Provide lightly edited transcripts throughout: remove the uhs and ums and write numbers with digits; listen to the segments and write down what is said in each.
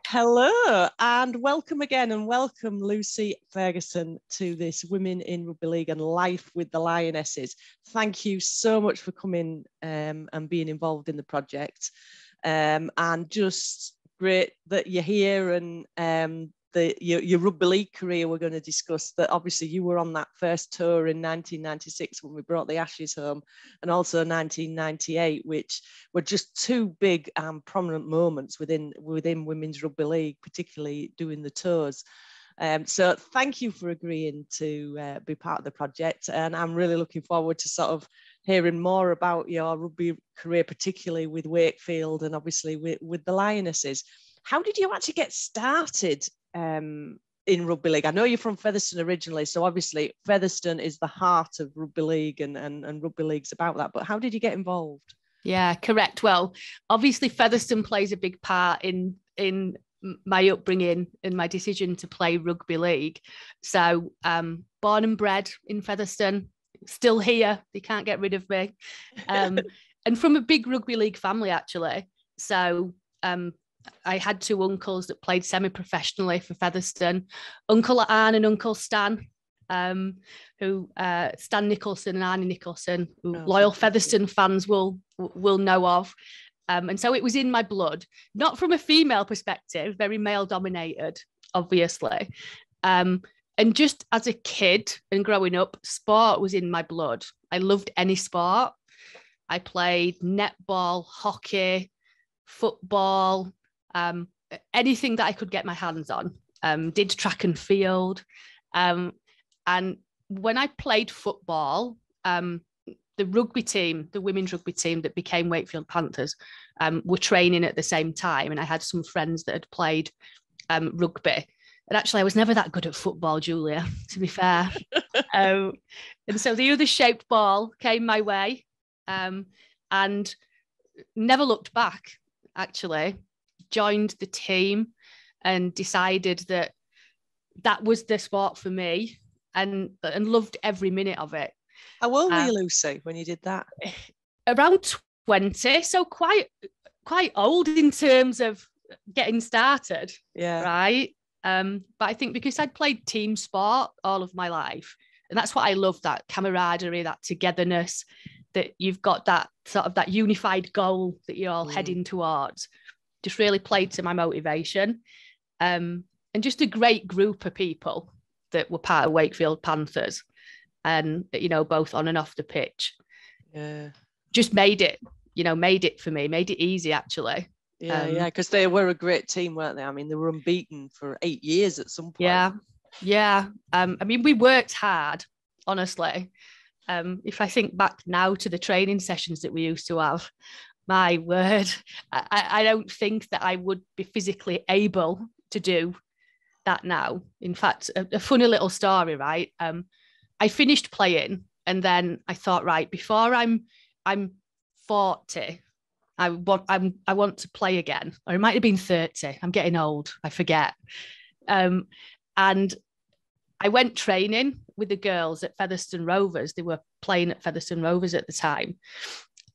Hello and welcome again, and welcome Lucy Ferguson to this Women in Rugby League and Life with the Lionesses. Thank you so much for coming and being involved in the project, and just great that you're here, and your rugby league career we're going to discuss. That obviously you were on that first tour in 1996 when we brought the Ashes home, and also 1998, which were just two big prominent moments within women's rugby league, particularly doing the tours. So thank you for agreeing to be part of the project, and I'm really looking forward to sort of hearing more about your rugby career, particularly with Wakefield and obviously with the Lionesses. How did you actually get started in rugby league? I know you're from Featherstone originally, so obviously Featherstone is the heart of rugby league, and rugby league's about that. But how did you get involved? Yeah, correct. Well, obviously Featherstone plays a big part in my upbringing and my decision to play rugby league. So born and bred in Featherstone, still here. They can't get rid of me. And from a big rugby league family, actually. So I had two uncles that played semi-professionally for Featherstone, Uncle Anne and Uncle Stan, who Stan Nicholson and Arnie Nicholson, who loyal Featherstone fans will know of. And so it was in my blood, not from a female perspective, very male dominated, obviously. And just as a kid and growing up, sport was in my blood. I loved any sport. I played netball, hockey, football, anything that I could get my hands on. Did track and field. And when I played football, the rugby team, the women's rugby team that became Wakefield Panthers, were training at the same time. And I had some friends that had played rugby. And actually, I was never that good at football, Julia, to be fair. And so the other shaped ball came my way, and never looked back, actually. Joined the team and decided that was the sport for me, and loved every minute of it. How old were you, Lucy, when you did that? Around 20, so quite old in terms of getting started. Yeah. Right. But I think because I'd played team sport all of my life, and that's what I love, that camaraderie, that togetherness, that you've got that sort of that unified goal that you're all heading towards, just really played to my motivation. And just a great group of people that were part of Wakefield Panthers, and, you know, both on and off the pitch. Yeah. Just made it for me, made it easy, actually. Yeah, because they were a great team, weren't they? I mean, they were unbeaten for 8 years at some point. Yeah. I mean, we worked hard, honestly. If I think back now to the training sessions that we used to have, my word, I don't think that I would be physically able to do that now. In fact, a funny little story, right? I finished playing, and then I thought, right, before I'm 40, I want to play again. Or it might have been 30. I'm getting old. I forget. And I went training with the girls at Featherstone Rovers. They were playing at Featherstone Rovers at the time.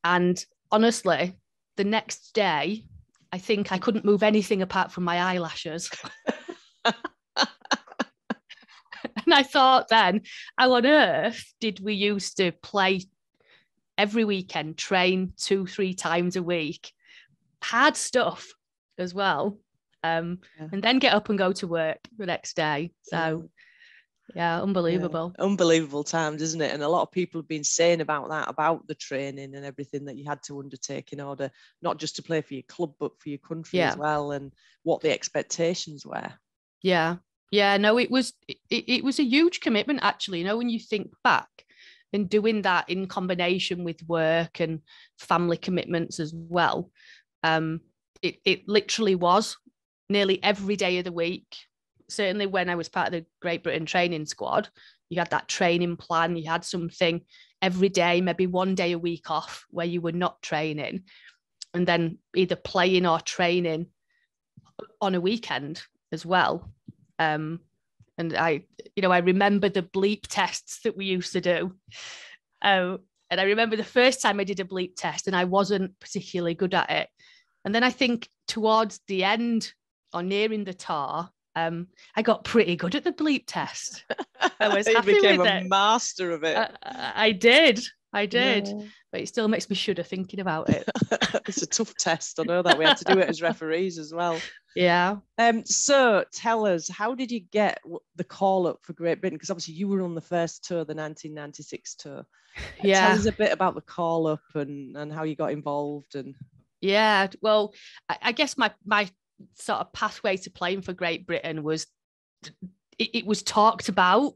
And honestly, the next day, I think I couldn't move anything apart from my eyelashes. And I thought then, how on earth did we used to play every weekend, train 2-3 times a week, hard stuff as well, and then get up and go to work the next day. So yeah, unbelievable. Yeah. Unbelievable times, isn't it? And a lot of people have been saying about that, about the training and everything that you had to undertake in order not just to play for your club, but for your country as well, and what the expectations were. No, it was a huge commitment, actually. You know, when you think back, and doing that in combination with work and family commitments as well, it literally was nearly every day of the week. Certainly when I was part of the Great Britain training squad, you had that training plan, you had something every day, maybe one day a week off where you were not training, and then either playing or training on a weekend as well. And I remember the bleep tests that we used to do. And I remember the first time I did a bleep test and I wasn't particularly good at it. And then I think towards the end or nearing the tar, I got pretty good at the bleep test. I was You happy became with a it. master of it. I did. Yeah. But it still makes me shudder thinking about it. It's a tough test. I know that we had to do it as referees as well. Yeah. So tell us, how did you get the call up for Great Britain? Because obviously you were on the first tour, the 1996 tour. Yeah. Tell us a bit about the call up and how you got involved. And yeah, well, I guess my sort of pathway to playing for Great Britain was it was talked about,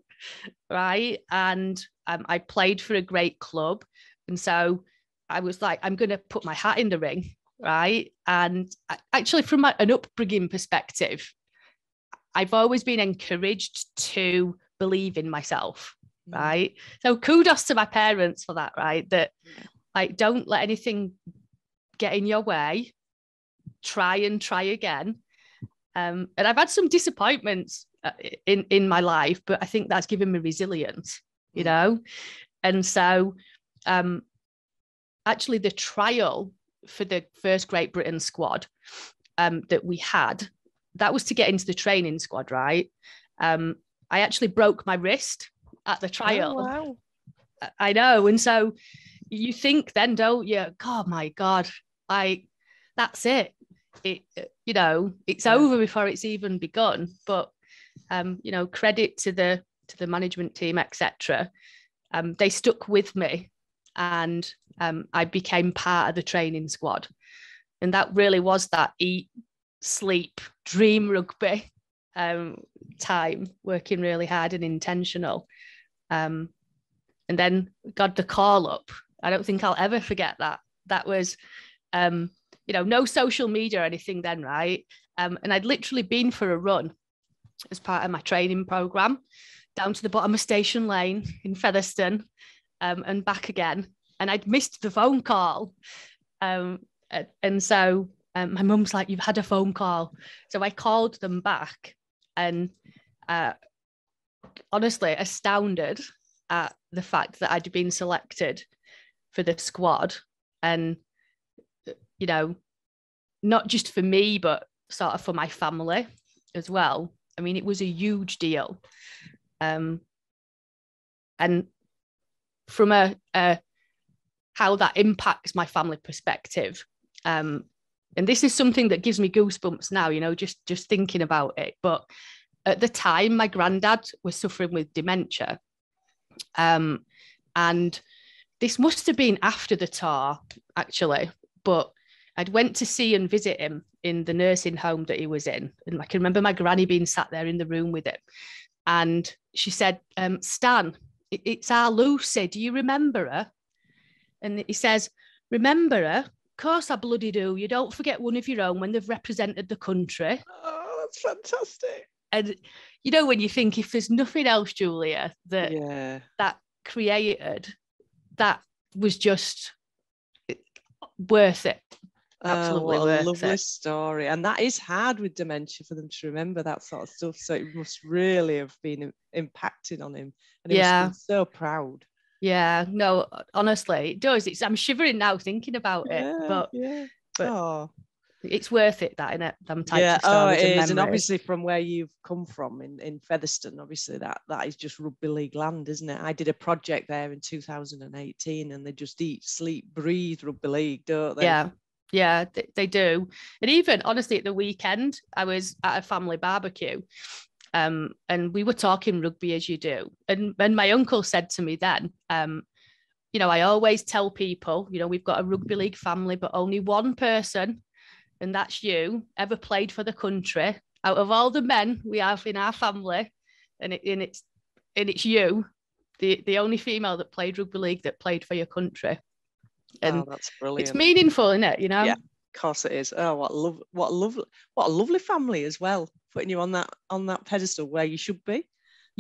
right? And I played for a great club, and so I was like, I'm going to put my hat in the ring, right? And actually, from an upbringing perspective, I've always been encouraged to believe in myself, right? So kudos to my parents for that, right? That like, don't let anything get in your way. Try again. And I've had some disappointments in my life, but I think that's given me resilience, you know? And so actually the trial for the first Great Britain squad that we had, that was to get into the training squad, right? I actually broke my wrist at the trial. Oh, wow. I know. And so you think then, don't you? God, my God, that's it. You know, it's over before it's even begun. But you know, credit to the management team, etc. They stuck with me, and I became part of the training squad. And that really was that eat, sleep, dream rugby time, working really hard and intentional. And then got the call up. I don't think I'll ever forget that. That was, you know, no social media or anything then, right? And I'd literally been for a run as part of my training program down to the bottom of Station Lane in Featherstone and back again. And I'd missed the phone call. And so my mum's like, you've had a phone call. So I called them back and honestly astounded at the fact that I'd been selected for the squad. And, you know, not just for me, but sort of for my family as well. I mean, it was a huge deal. And from a how that impacts my family perspective, and this is something that gives me goosebumps now, you know, just thinking about it. But at the time, my granddad was suffering with dementia. And this must have been after the tour, actually. But I'd went to see and visit him in the nursing home that he was in. And I can remember my granny being sat there in the room with him. And she said, Stan, it's our Lucy. Do you remember her? And he says, remember her? Of course I bloody do. You don't forget one of your own when they've represented the country. Oh, that's fantastic. And, you know, when you think if there's nothing else, Julia, that created, that was just worth it. Absolutely what a worth lovely it. story. And that is hard with dementia for them to remember that sort of stuff. So it must really have been impacting on him. And he must have been so proud. Yeah, no, honestly, it does. I'm shivering now thinking about it, but it's worth it, that, innit? Them types of stories it and is. memories. And obviously from where you've come from in Featherstone, obviously that is just rugby league land, isn't it? I did a project there in 2018 and they just eat, sleep, breathe rugby league, don't they? Yeah, they do. And even honestly at the weekend, I was at a family barbecue and we were talking rugby as you do. And my uncle said to me then, you know, I always tell people, you know, we've got a rugby league family, but only one person, and that's you, ever played for the country out of all the men we have in our family. And it's you, the only female that played rugby league that played for your country. And that's brilliant. It's meaningful, isn't it? You know? Yeah, of course it is. Oh, what a lovely family as well, putting you on that pedestal where you should be.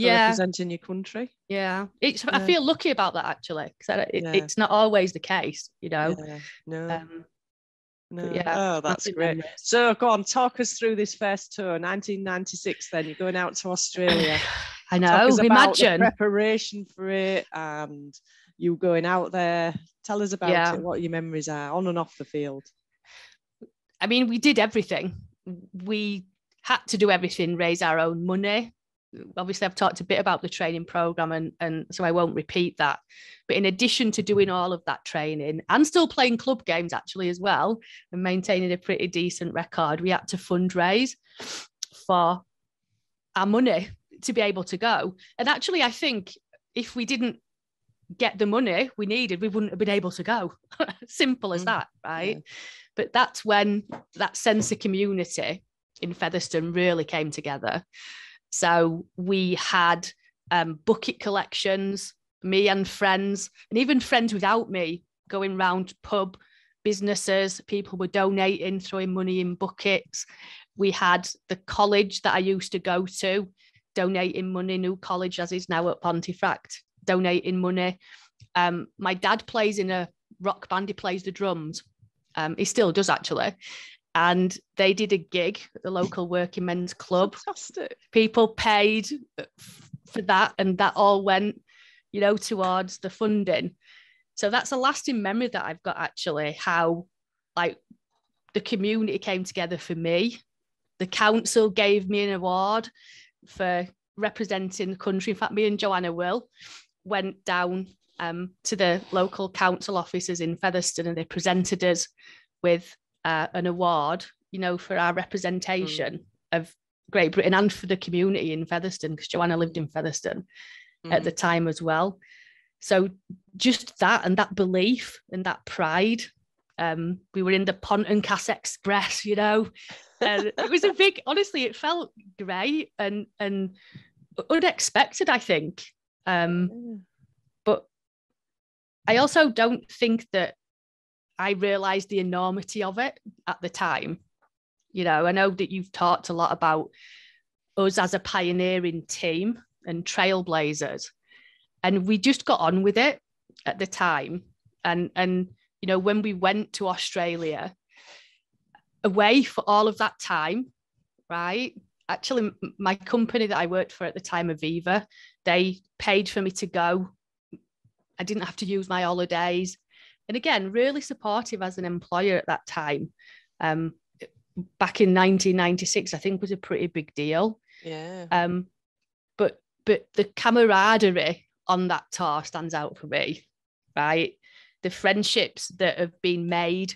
Representing your country. Yeah, I feel lucky about that, actually, because it's not always the case, you know. No. That's great. Memories. So go on, talk us through this first tour, 1996. Then you're going out to Australia. I know. Talk us about Imagine the preparation for it and you going out there. Tell us about it. What your memories are on and off the field. I mean, we did everything. We had to do everything, raise our own money. Obviously, I've talked a bit about the training program, and so I won't repeat that. But in addition to doing all of that training and still playing club games actually as well, and maintaining a pretty decent record, we had to fundraise for our money to be able to go. And actually, I think if we didn't get the money we needed, we wouldn't have been able to go. Simple as that, right? Yeah. But that's when that sense of community in Featherstone really came together. So we had bucket collections, me and friends, and even friends without me, going round pub businesses. People were donating, throwing money in buckets. We had the college that I used to go to donating money, New College as is now at Pontefract, donating money. My dad plays in a rock band. He plays the drums. He still does actually. And they did a gig at the local working men's club. Fantastic. People paid for that, and that all went, towards the funding. So that's a lasting memory that I've got, actually, how like the community came together for me. The council gave me an award for representing the country. In fact, me and Joanna Will went down to the local council offices in Featherstone, and they presented us with an award, for our representation of Great Britain and for the community in Featherstone, because Joanna lived in Featherstone at the time as well. So just that, and that belief and that pride. We were in the Pont and Cass Express, and it was a big, honestly, it felt great and unexpected, I think. But I also don't think that I realised the enormity of it at the time. I know that you've talked a lot about us as a pioneering team and trailblazers, and we just got on with it at the time. And when we went to Australia, away for all of that time, right? Actually, my company that I worked for at the time, Aviva, they paid for me to go. I didn't have to use my holidays. And again, really supportive as an employer at that time. Back in 1996, I think was a pretty big deal. Yeah. But the camaraderie on that tour stands out for me, right? The friendships that have been made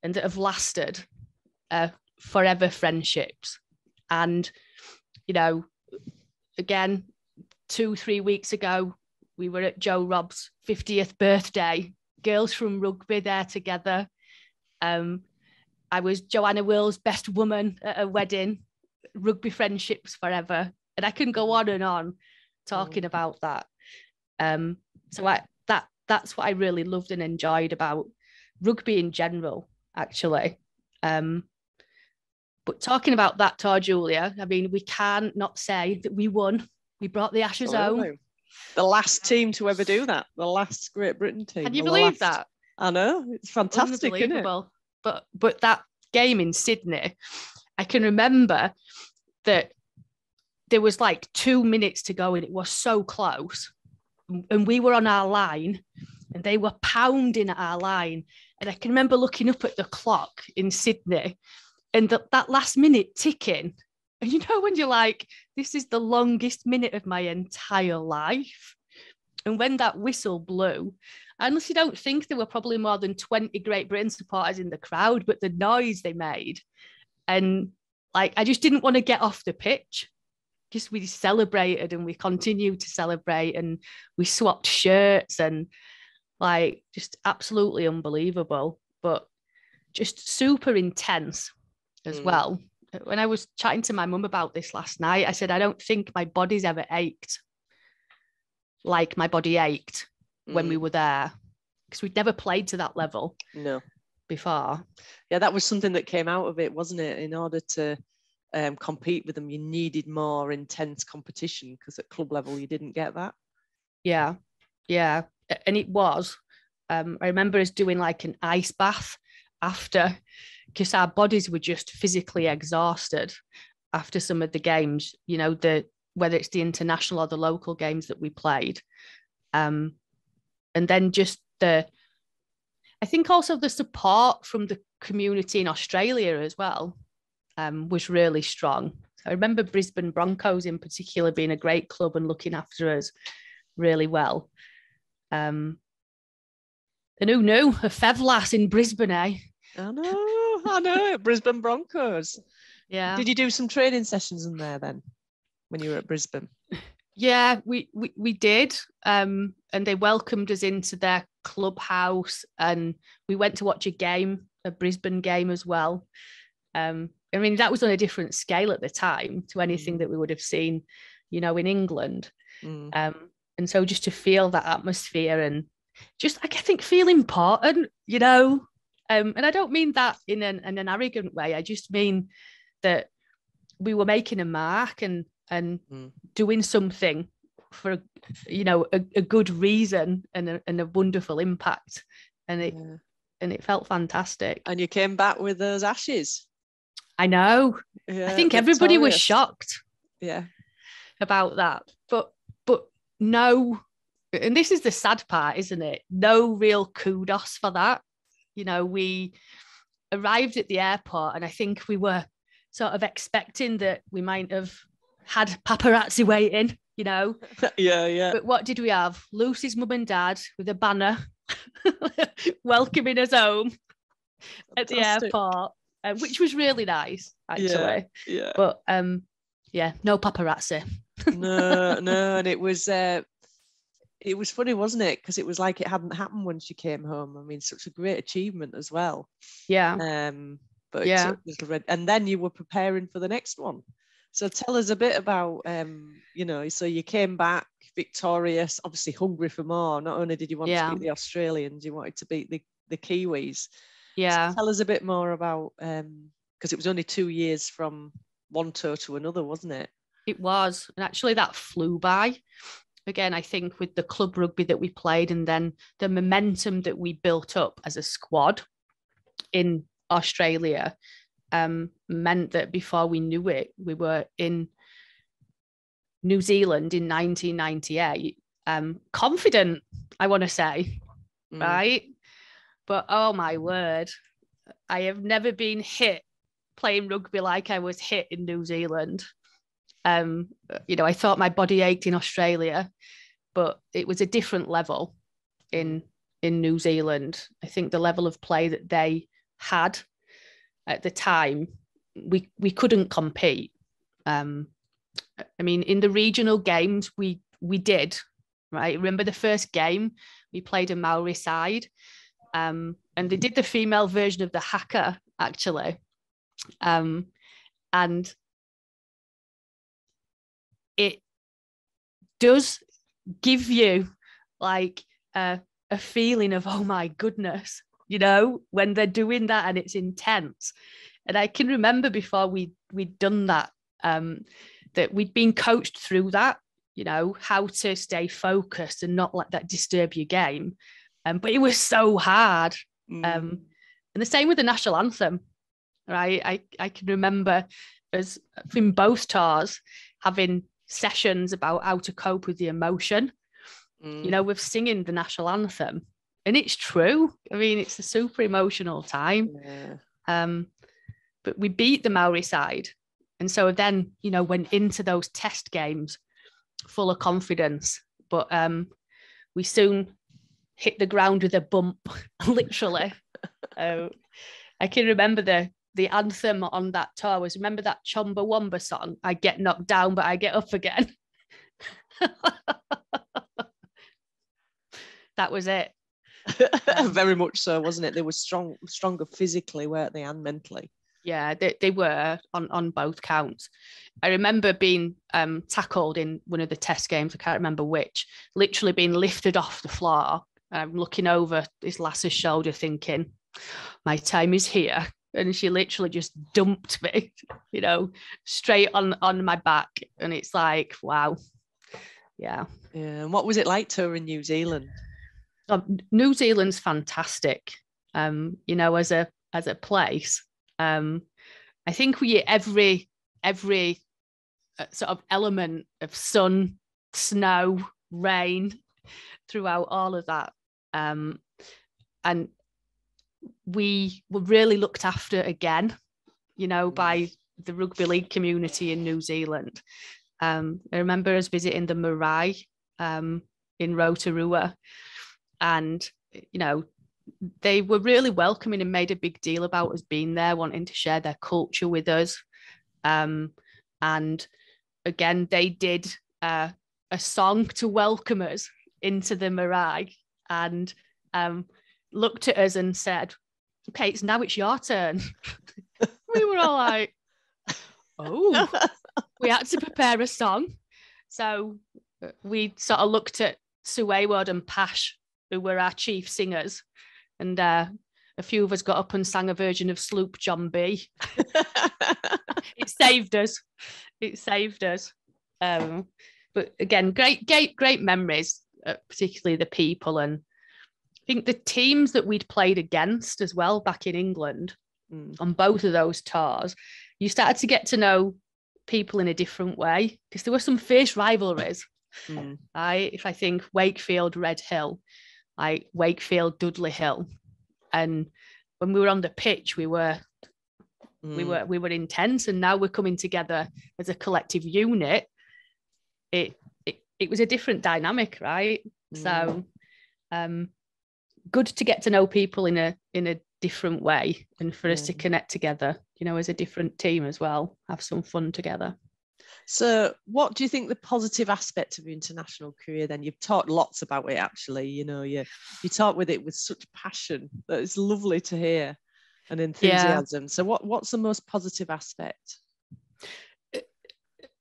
and that have lasted, forever friendships. And, again, 2-3 weeks ago, we were at Joe Robb's 50th birthday. Girls from rugby there together. I was Joanna Will's best woman at a wedding. Rugby friendships forever. And I can go on talking about that. So that's what I really loved and enjoyed about rugby in general, actually. But talking about that tour, Julia, I mean, we can't not say that we won. We brought the Ashes home. The last team to ever do that. The last Great Britain team. Can you believe that? I know. It's fantastic, unbelievable. Isn't it? But that game in Sydney, I can remember that there was like 2 minutes to go and it was so close. And we were on our line and they were pounding at our line. And I can remember looking up at the clock in Sydney and that last minute ticking. And when you're like, this is the longest minute of my entire life. And when that whistle blew, I honestly don't think there were probably more than 20 Great Britain supporters in the crowd, but the noise they made. And I just didn't want to get off the pitch. Just we celebrated and we continued to celebrate and we swapped shirts and just absolutely unbelievable, but just super intense as well. When I was chatting to my mum about this last night, I said, I don't think my body's ever ached like my body ached when we were there, because we'd never played to that level before. Yeah, that was something that came out of it, wasn't it? In order to compete with them, you needed more intense competition, because at club level, you didn't get that. Yeah. And it was. I remember us doing like an ice bath after, because our bodies were just physically exhausted after some of the games, whether it's the international or the local games that we played. And then just I think also the support from the community in Australia as well. was really strong. I remember Brisbane Broncos in particular being a great club and looking after us really well. And who knew? A Fev lass in Brisbane, eh? I know. Brisbane Broncos. Yeah. Did you do some training sessions in there then when you were at Brisbane? Yeah, we did. And they welcomed us into their clubhouse, and we went to watch a Brisbane game as well. I mean, that was on a different scale at the time to anything that we would have seen, in England. And so just to feel that atmosphere and just, I think, feel important, and I don't mean that in an arrogant way. I just mean that we were making a mark and doing something for, a good reason and a wonderful impact. And it felt fantastic. And you came back with those ashes. I know. Yeah, I think everybody was shocked. Yeah. About that. But no, and this is the sad part, isn't it? No real kudos for that. We arrived at the airport and I think we were sort of expecting that we might have had paparazzi waiting, Yeah. But what did we have? Lucy's mum and dad with a banner welcoming us home at the airport. Which was really nice, actually. Yeah. But no paparazzi. no, and it was funny, wasn't it? Because it was like it hadn't happened when she came home. I mean, such a great achievement as well. Yeah. But yeah. And then you were preparing for the next one. So tell us a bit about, so you came back victorious, obviously hungry for more. Not only did you want to beat the Australians, you wanted to beat the Kiwis. Yeah. So tell us a bit more about, because it was only 2 years from one tour to another, wasn't it? It was. And actually that flew by. Again, I think with the club rugby that we played and then the momentum that we built up as a squad in Australia meant that before we knew it, we were in New Zealand in 1998, confident, I want to say, right? But oh my word, I have never been hit playing rugby like I was hit in New Zealand. I thought my body ached in Australia, but it was a different level in New Zealand. I think the level of play that they had at the time, we couldn't compete. I mean, in the regional games, we did, right? Remember the first game, we played a Maori side. And they did the female version of the haka, actually. And it does give you like a feeling of, oh my goodness, when they're doing that and it's intense. And I can remember before we'd done that, that we'd been coached through that, how to stay focused and not let that disturb your game. But it was so hard. And the same with the national anthem, right? I can remember us in both tours having sessions about how to cope with the emotion, with singing the national anthem. And it's true. I mean, it's a super emotional time. Yeah. But we beat the Maori side. And so then, went into those test games full of confidence. But we soon hit the ground with a bump, literally. I can remember the anthem on that tour was, remember that Chumbawamba song? I get knocked down, but I get up again. That was it. Very much so, wasn't it? They were stronger physically, weren't they, and mentally? Yeah, they were on both counts. I remember being tackled in one of the test games, I can't remember which, literally being lifted off the floor. I'm looking over this lass's shoulder thinking, my time is here. And she literally just dumped me, straight on my back. And it's like, wow. Yeah. And what was it like touring New Zealand? New Zealand's fantastic. As a place. I think every sort of element of sun, snow, rain throughout all of that. And we were really looked after again, by the rugby league community in New Zealand. I remember us visiting the Marae in Rotorua, and they were really welcoming and made a big deal about us being there, wanting to share their culture with us. And again, they did a song to welcome us into the Marae, and looked at us and said, "Okay, it's your turn." We were all like, "Oh." We had to prepare a song. So we sort of looked at Sue Hayward and Pash, who were our chief singers. And a few of us got up and sang a version of Sloop John B. It saved us. It saved us. But again, great memories, particularly the people. And I think the teams that we'd played against as well back in England on both of those tours, you started to get to know people in a different way, because there were some fierce rivalries. If I think Wakefield, Red Hill, like Wakefield, Dudley Hill, and when we were on the pitch, we were intense, and now we're coming together as a collective unit. It was a different dynamic, right? So good to get to know people in a different way, and for us to connect together, as a different team as well, have some fun together. So what do you think the positive aspect of your international career then? You've talked lots about it, actually. You talk with it with such passion that it's lovely to hear, and enthusiasm. Yeah. So what's the most positive aspect?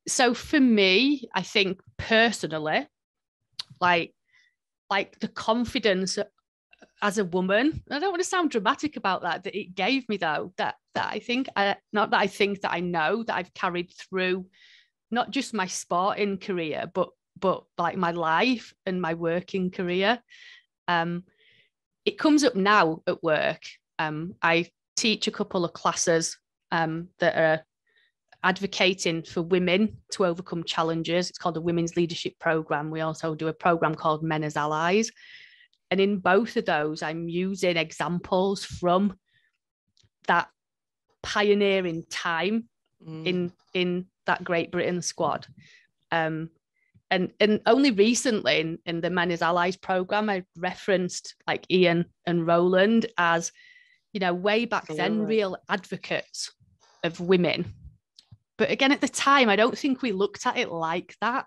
So for me, I think personally, like the confidence as a woman, I don't want to sound dramatic about that it gave me, though, that I think, not that I think, that I know that I've carried through not just my sporting career, but like my life and my working career. It comes up now at work. I teach a couple of classes that are advocating for women to overcome challenges. It's called the Women's Leadership Programme. We also do a programme called Men as Allies. And in both of those, I'm using examples from that pioneering time in that Great Britain squad. And only recently in the Men as Allies programme, I referenced like Ian and Roland as, way back then, real advocates of women. But again, at the time, I don't think we looked at it like that,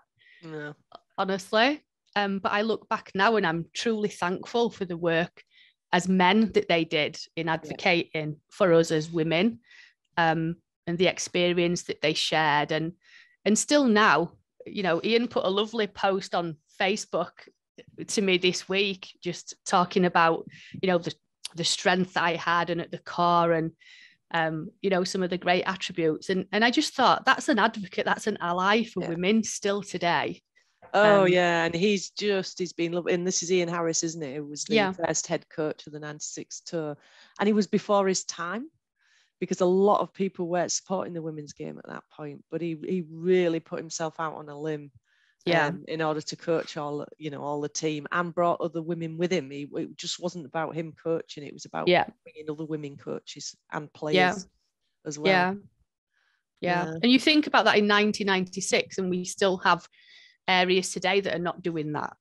honestly. But I look back now and I'm truly thankful for the work as men that they did in advocating for us as women, and the experience that they shared. And still now, Ian put a lovely post on Facebook to me this week, just talking about, the strength I had and at the core, and, some of the great attributes. And I just thought, that's an advocate, that's an ally for women still today. And he's been lovely. And this is Ian Harris, isn't it? Who was the first head coach of the 96 tour. And he was before his time, because a lot of people weren't supporting the women's game at that point. But he really put himself out on a limb in order to coach all the team, and brought other women with him. It just wasn't about him coaching. It was about bringing other women coaches and players as well. Yeah. And you think about that in 1996, and we still have areas today that are not doing that.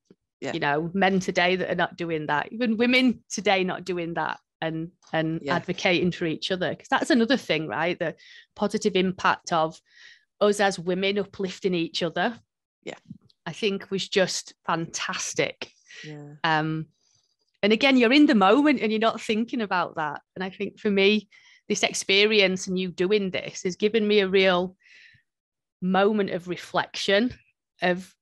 Men today that are not doing that, even women today not doing that, and advocating for each other, because that's another thing, right? The positive impact of us as women uplifting each other, I think was just fantastic. And again, you're in the moment and you're not thinking about that. And I think for me, this experience and you doing this has given me a real moment of reflection of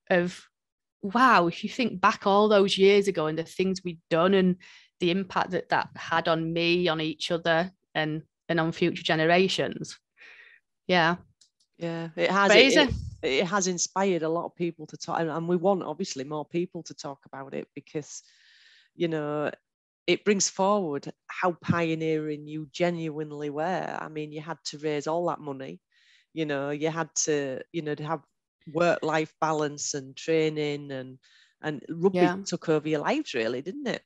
wow, if you think back all those years ago and the things we'd done and the impact that had on me, on each other, and on future generations. It has. It has inspired a lot of people to talk, and we want obviously more people to talk about it, because it brings forward how pioneering you genuinely were. I mean, you had to raise all that money, you had to to have work-life balance and training, and rugby took over your lives, really, didn't it?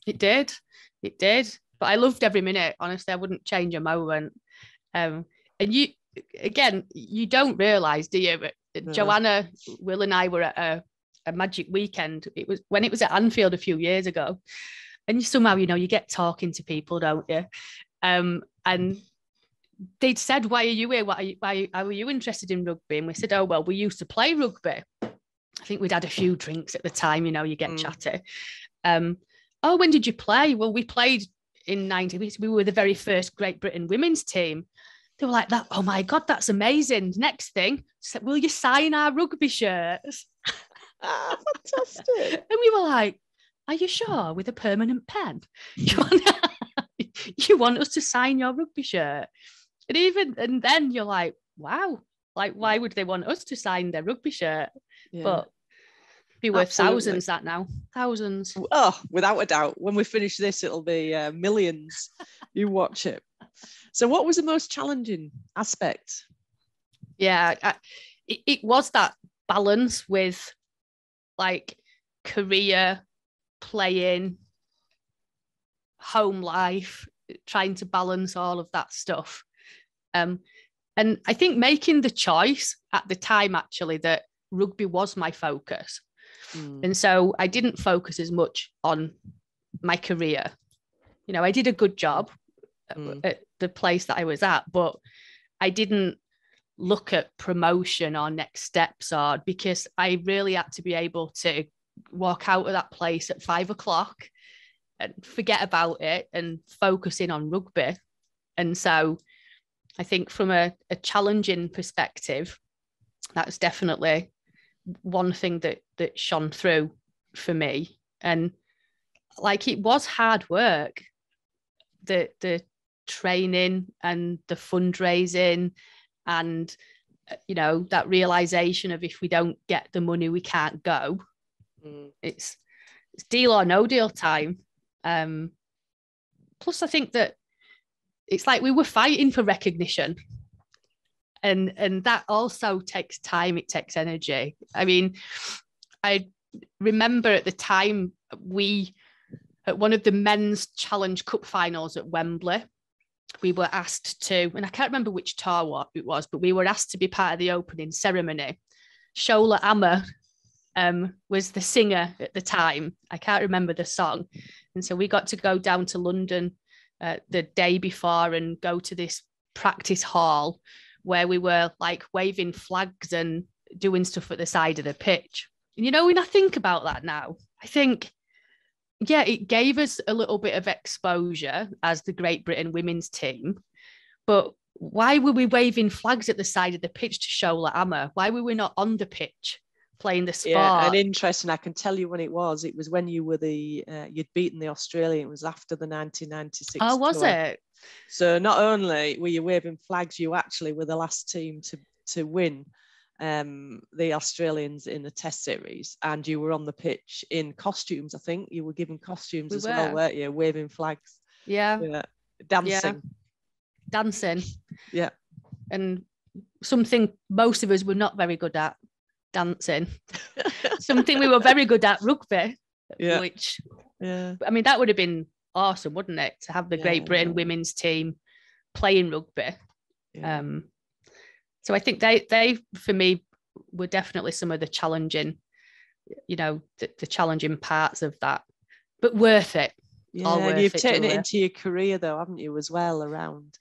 It did. But I loved every minute. Honestly, I wouldn't change a moment. And again, you don't realise, do you? But Joanna, Will and I were at a magic weekend. It was when it was at Anfield a few years ago. And you somehow, you get talking to people, don't you? And they'd said, why are you here? Why are you interested in rugby? And we said, oh, well, we used to play rugby. I think we'd had a few drinks at the time, you get chatty. Oh, when did you play? Well, we played in 90. We were the very first Great Britain women's team. They were like that. Oh my God, that's amazing. Next thing, said, will you sign our rugby shirts? Fantastic. And we were like, are you sure? With a permanent pen? You want us to sign your rugby shirt? And then you're like, wow, like, why would they want us to sign their rugby shirt? Yeah. But be worth thousands that now. Thousands. Oh, without a doubt. When we finish this, it'll be millions. You watch it. So what was the most challenging aspect? Yeah, it was that balance with like career, playing, home life, trying to balance all of that stuff. And I think making the choice at the time, actually, that rugby was my focus. And so I didn't focus as much on my career. I did a good job at the place that I was at, but I didn't look at promotion or next steps, or because I really had to be able to walk out of that place at 5 o'clock and forget about it and focus in on rugby. And so I think from a challenging perspective, that's definitely one thing that shone through for me. And like, it was hard work, the training and the fundraising, and that realization of, if we don't get the money, we can't go. It's deal or no deal time. Plus I think that it's like we were fighting for recognition, and that also takes time. It takes energy. I mean, I remember at the time, we, at one of the men's Challenge Cup finals at Wembley, we were asked to, and I can't remember which tour it was, but we were asked to be part of the opening ceremony. Shola Amma was the singer at the time. I can't remember the song. And so we got to go down to London the day before and go to this practice hall where we were like waving flags and doing stuff at the side of the pitch. And when I think about that now, I think, yeah, it gave us a little bit of exposure as the Great Britain women's team. But why were we waving flags at the side of the pitch to Shola Amma? Why were we not on the pitch playing the sport? Yeah, and interesting, I can tell you when it was. It was when you were you'd beaten the Australian. It was after the 1996 Oh, was tour. it? So not only were you waving flags, you actually were the last team to win the Australians in the Test series, and you were on the pitch in costumes. I think you were given costumes as well, weren't you? Waving flags. Yeah. Dancing. Yeah. Dancing. Yeah. And something most of us were not very good at, dancing. Something we were very good at, rugby. Yeah. Which, yeah, I mean, that would have been awesome, wouldn't it, to have the Great Britain women's team playing rugby. Yeah. So I think they for me were definitely some of the challenging, the challenging parts of that, but worth it. Yeah, and you've taken it into your career though, haven't you, as well, around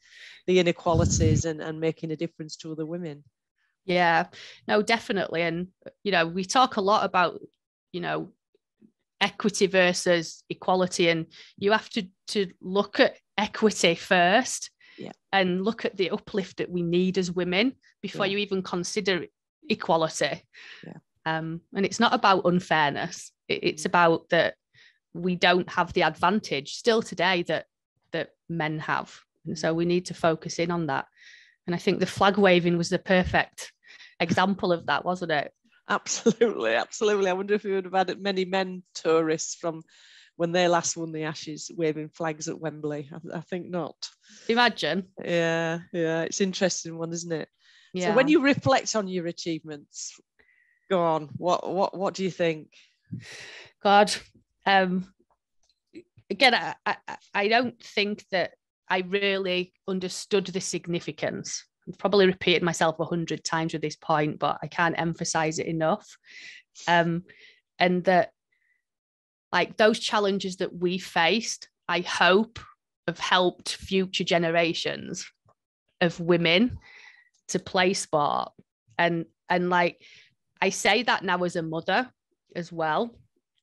the inequalities and making a difference to other women. Yeah, no, definitely. And, we talk a lot about, equity versus equality, and you have to look at equity first. Yeah. And look at the uplift that we need as women before you even consider equality. Yeah. And it's not about unfairness. It's about that we don't have the advantage still today that men have. And so we need to focus in on that. And I think the flag waving was the perfect example of that, wasn't it? Absolutely, absolutely. I wonder if we would have had many men tourists from when they last won the Ashes waving flags at Wembley. I think not. Imagine. Yeah. It's an interesting one, isn't it? Yeah. So when you reflect on your achievements, go on. What do you think? God, again, I don't think that I really understood the significance I've probably repeated myself 100 times with this point, but I can't emphasize it enough. And that, like, those challenges that we faced, I hope have helped future generations of women to play sport. And like, I say that now as a mother as well.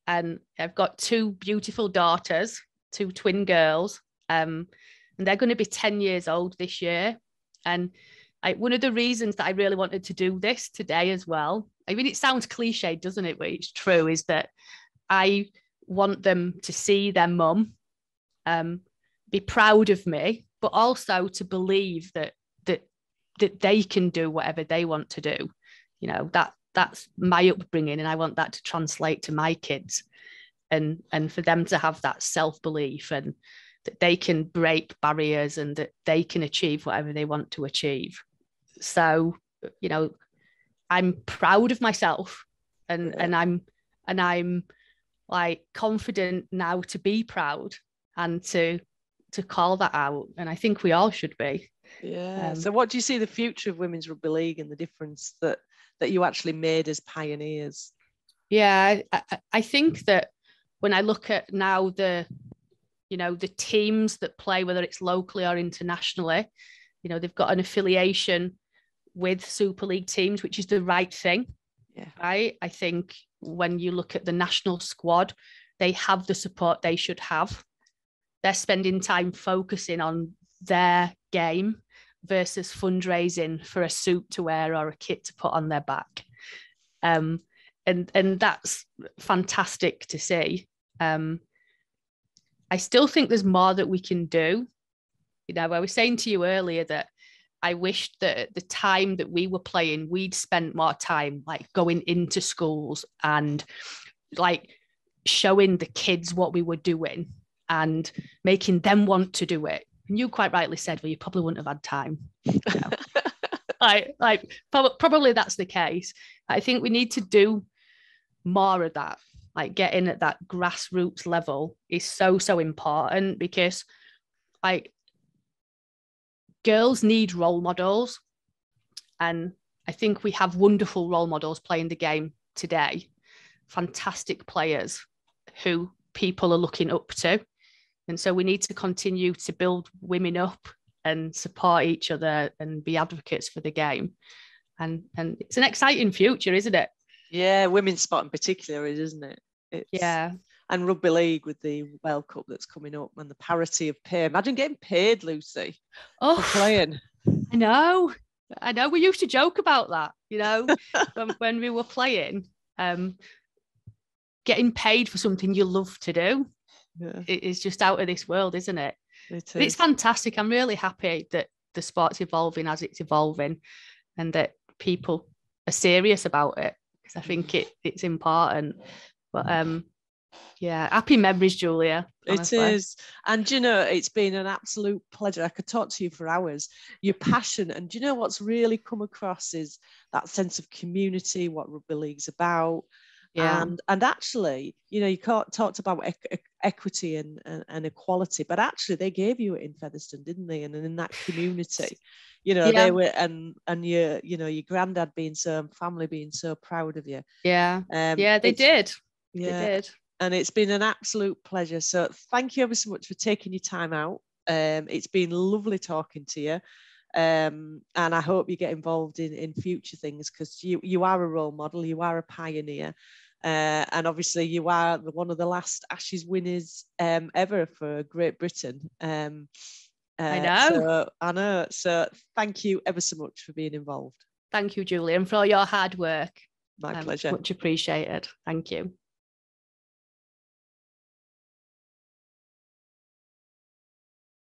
And I've got 2 beautiful daughters, 2 twin girls, and they're going to be 10 years old this year. And one of the reasons that I really wanted to do this today as well, I mean, it sounds cliche, doesn't it? But it's true, is that I want them to see their mum be proud of me, but also to believe that they can do whatever they want to do. You know, that's my upbringing, and I want that to translate to my kids, and for them to have that self-belief, and that they can break barriers, and that they can achieve whatever they want to achieve. So, you know, I'm proud of myself, and I'm like confident now to be proud and to call that out. And I think we all should be. Yeah. So what do you see the future of women's rugby league and the difference that you actually made as pioneers? Yeah, I think that when I look at now the teams that play, whether it's locally or internationally, you know, they've got an affiliation with Super League teams, which is the right thing. Yeah. Right. I think when you look at the national squad, they have the support they should have. They're spending time focusing on their game versus fundraising for a suit to wear or a kit to put on their back. And that's fantastic to see. I still think there's more that we can do. You know, I was saying to you earlier that I wished that at the time that we were playing, we'd spent more time like going into schools and like showing the kids what we were doing and making them want to do it. And you quite rightly said, well, you probably wouldn't have had time. You know? Probably that's the case. I think we need to do more of that. Like getting at that grassroots level is so important, because like girls need role models. And I think we have wonderful role models playing the game today. Fantastic players who people are looking up to. And so we need to continue to build women up and support each other and be advocates for the game. And it's an exciting future, isn't it? Yeah, women's sport in particular, isn't it? Yeah. And rugby league with the World Cup that's coming up and the parity of pay. Imagine getting paid, Lucy, for playing. I know. We used to joke about that, you know, when we were playing, getting paid for something you love to do. Yeah. It is just out of this world, isn't it? It's fantastic. I'm really happy that the sport's evolving as it's evolving, and that people are serious about it, because I think it's important. But yeah, happy memories, Julia. Honestly. It is. And you know, it's been an absolute pleasure. I could talk to you for hours. Your passion, and you know what's really come across is that sense of community, what rugby league's about. Yeah. And actually, you know, you talked about equity and equality, but actually they gave you it in Featherstone, didn't they? And in that community, you know, they were, and your, you know, your granddad being so, family being so proud of you. Yeah. They did. Yeah. They did. And it's been an absolute pleasure. So thank you ever so much for taking your time out. It's been lovely talking to you. And I hope you get involved in future things, because you are a role model, you are a pioneer. And obviously you are one of the last Ashes winners ever for Great Britain. I know. I know. So thank you ever so much for being involved. Thank you, Julie, and for all your hard work. My pleasure. Much appreciated. Thank you.